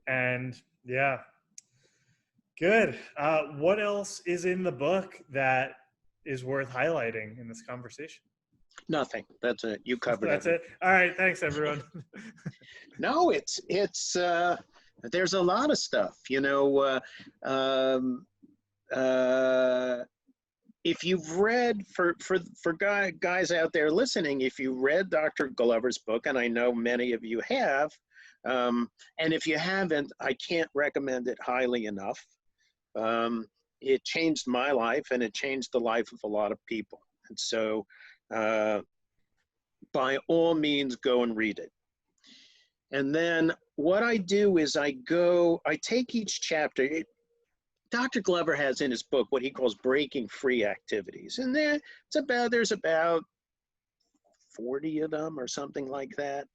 And yeah, good. What else is in the book that is worth highlighting in this conversation? Nothing. That's it. You covered That's everything. it. All right. Thanks, everyone. No, it's there's a lot of stuff. Um, uh, if you've read for guys out there listening, if you read Dr. Glover's book, and I know many of you have, and if you haven't, I can't recommend it highly enough. It changed my life, and it changed the life of a lot of people. And so, by all means, go and read it. And then what I do is I take each chapter. Dr. Glover has in his book what he calls breaking free activities. And there's about 40 of them or something like that.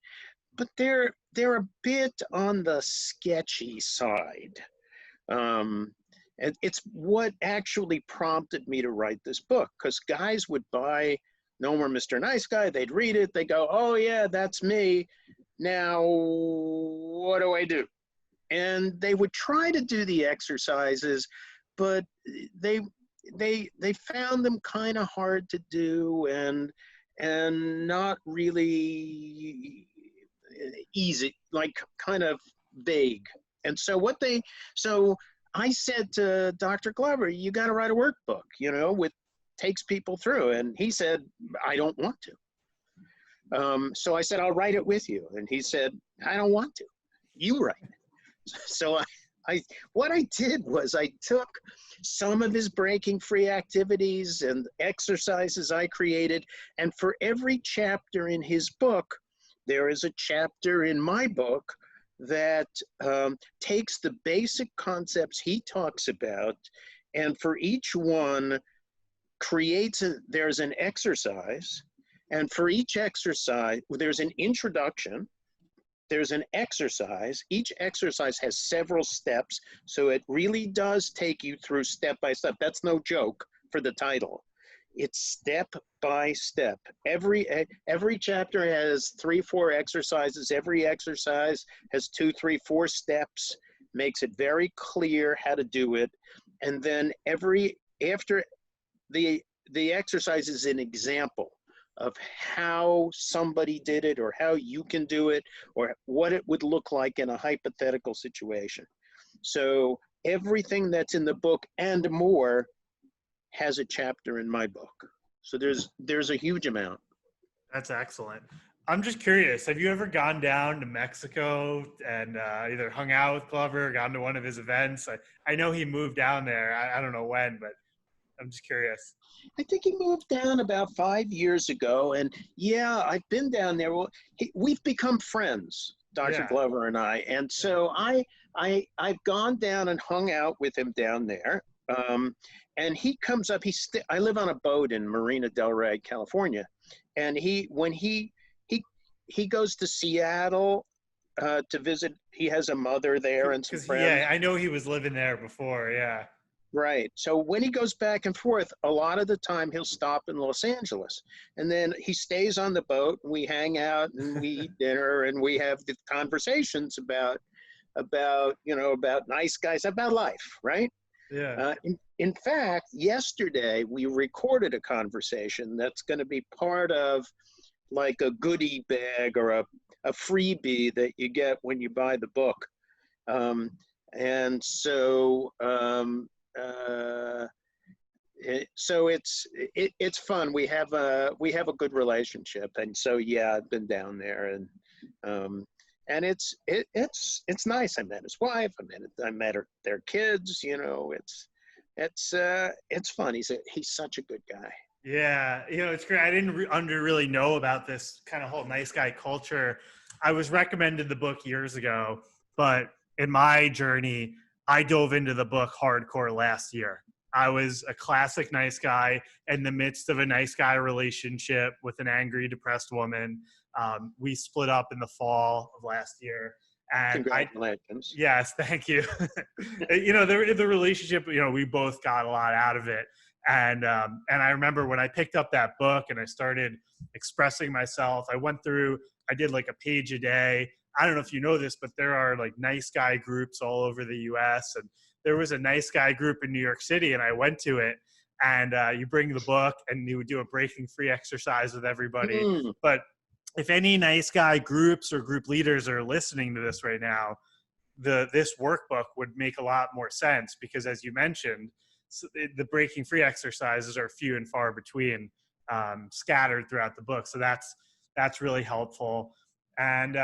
But they're a bit on the sketchy side. And it's what actually prompted me to write this book, because guys would buy No More Mr. Nice Guy, they'd read it, they go, oh yeah, that's me. Now, what do I do? And they would try to do the exercises, but they found them kind of hard to do and not really easy, like kind of vague. And so I said to Dr. Glover, you got to write a workbook, with takes people through. And he said, I don't want to. So I said, I'll write it with you. And he said, I don't want to. You write it. So what I did was I took some of his breaking free activities and exercises I created, and for every chapter in his book, there is a chapter in my book that takes the basic concepts he talks about, and for each one there's an exercise, and for each exercise, there's an introduction, there's an exercise. Each exercise has several steps, so it really does take you through step by step. That's no joke for the title. It's step by step. Every chapter has 3-4 exercises. Every exercise has 2-3-4 steps, makes it very clear how to do it. And then after the exercise is an example of how somebody did it, or how you can do it, or what it would look like in a hypothetical situation. So everything that's in the book and more has a chapter in my book. So there's a huge amount. That's excellent. I'm just curious, have you ever gone down to Mexico and either hung out with Glover or gone to one of his events? I know he moved down there. I don't know when, but I'm just curious. I think he moved down about 5 years ago, and yeah, I've been down there. Well, we've become friends, Dr. Yeah. Glover and I, and so I've gone down and hung out with him down there. And he comes up. I live on a boat in Marina del Rey, California, and when he goes to Seattle to visit. He has a mother there and some friends. Yeah, I know he was living there before. Yeah. Right. So when he goes back and forth, a lot of the time he'll stop in Los Angeles, and then he stays on the boat. And we hang out and we eat dinner and we have the conversations about nice guys, about life, right? Yeah. In fact, yesterday we recorded a conversation that's going to be part of like a goodie bag or a freebie that you get when you buy the book. So it's fun. We have a good relationship, and so yeah, I've been down there, and it's nice. I met his wife. I met their kids. It's fun. He's such a good guy. Yeah, it's great. I didn't really know about this kind of whole nice guy culture. I was recommended the book years ago, but in my journey, I dove into the book hardcore last year. I was a classic nice guy in the midst of a nice guy relationship with an angry, depressed woman. We split up in the fall of last year. And Congratulations. yes, thank you. The relationship, we both got a lot out of it. And I remember when I picked up that book and I started expressing myself, I did like a page a day. I don't know if you know this, but there are like nice guy groups all over the US. And there was a nice guy group in New York City, and I went to it. And you bring the book and you would do a breaking free exercise with everybody. But if any nice guy groups or group leaders are listening to this right now, this workbook would make a lot more sense, because as you mentioned, the breaking free exercises are few and far between, scattered throughout the book. So that's really helpful. And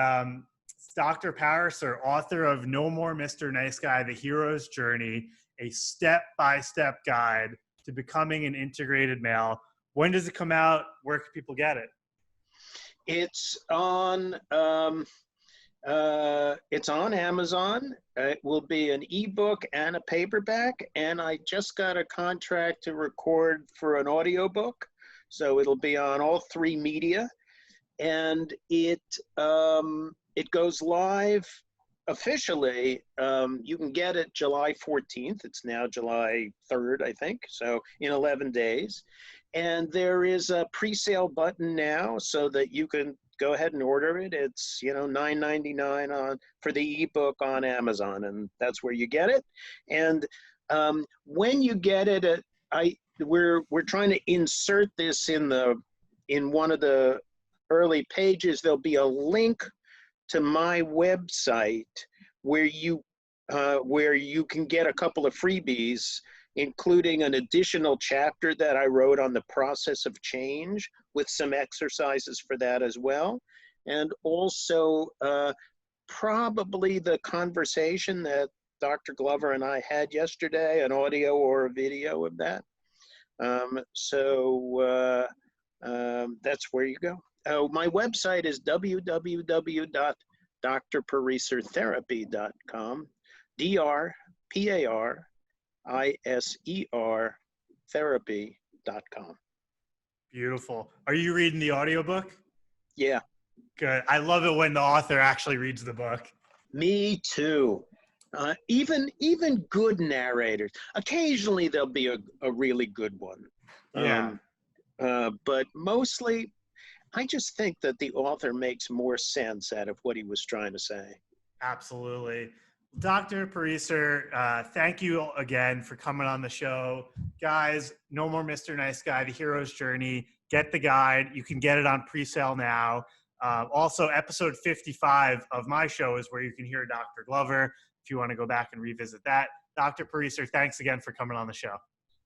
Dr. Pariser, author of No More Mr. Nice Guy, The Hero's Journey, a step-by-step guide to becoming an integrated male. When does it come out? Where can people get it? It's on Amazon. It will be an ebook and a paperback, and I just got a contract to record for an audiobook, so it'll be on all three media. And it goes live officially. You can get it July 14th. It's now July 3rd, I think, so in 11 days. And there is a pre-sale button now so that you can go ahead and order it. It's $9.99 for the ebook on Amazon, and that's where you get it. And when you get it, we're trying to insert this in one of the early pages. There'll be a link to my website where you can get a couple of freebies, including an additional chapter that I wrote on the process of change with some exercises for that as well. And also probably the conversation that Dr. Glover and I had yesterday, an audio or a video of that. That's where you go. My website is www.drparisertherapy.com, DRPARISER therapy.com. Beautiful. Are you reading the audiobook? Yeah. Good. I love it when the author actually reads the book. Me too. Even good narrators. Occasionally there'll be a really good one. Yeah. But mostly, I just think that the author makes more sense out of what he was trying to say. Absolutely. Dr. Pariser, thank you again for coming on the show. Guys, No More Mr. Nice Guy, The Hero's Journey. Get the guide. You can get it on pre-sale now. Also, episode 55 of my show is where you can hear Dr. Glover if you want to go back and revisit that. Dr. Pariser, thanks again for coming on the show.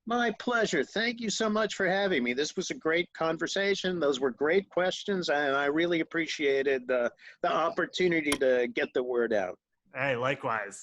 My pleasure. Thank you so much for having me. This was a great conversation. Those were great questions, and I really appreciated the opportunity to get the word out. Hey, likewise.